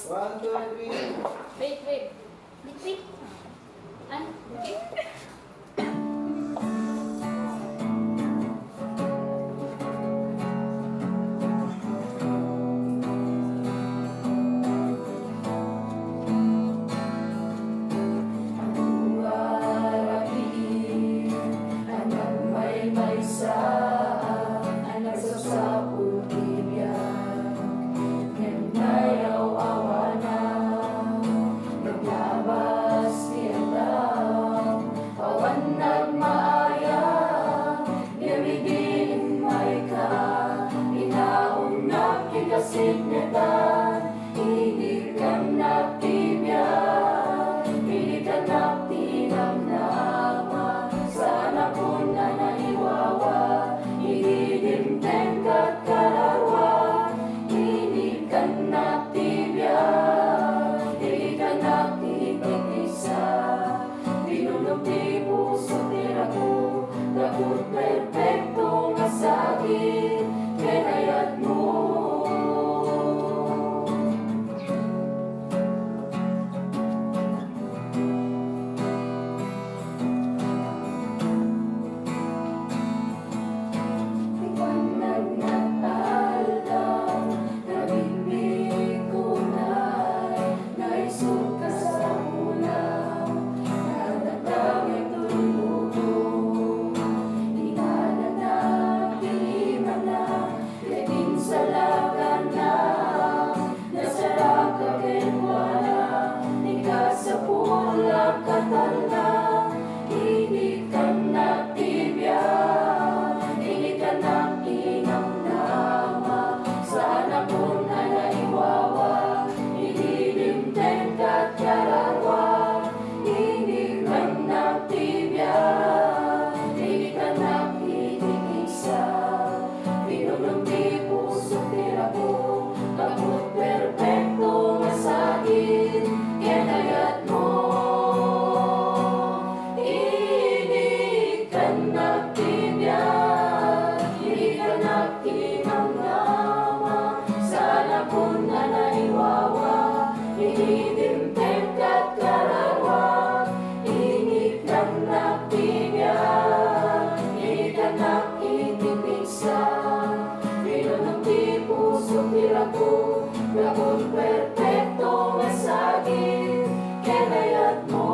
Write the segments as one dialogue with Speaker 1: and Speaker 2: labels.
Speaker 1: One, two, three.
Speaker 2: Wait, wait. Wait, wait. Ay, okay.
Speaker 3: Signetan, hindi ka nagtibyan, hindi ka nagtinamnama. Sana kung na naiwawa, ididimtem ka't kararwa. Hindi ka nagtibyan, hindi ka nagtitigisa. Pinulunti puso tira ko, dakot perfecto nga sakit, kinayat mo. Hindi ka nagtibyan, hindi ka nagtinamnama. Sana kung na naiwawa, ididimtem ka't kararwa. Hindi ka nagtibyan, hindi ka nagtitigisa. Pinulunti puso tira ko, takot perfecto nga sakit, kinayat mo. Ididimtem ka't kararwa, hindi ka nagtibyan, hindi ka nagtitipigsa. Pinulunti puso tira ko, dakot perfecto nga sakit, kinayat mo.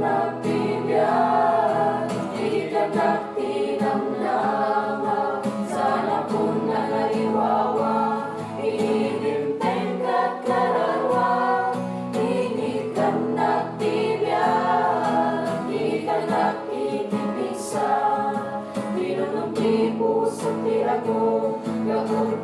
Speaker 3: Nagtibyan, hindi ka nagtinamnama. Sana kung na naiwawa, ididimtem ka't kararwa. Hindi ka nagtibyan, hindi ka nagtitipigsa. Pinulunti puso tira ko, dakot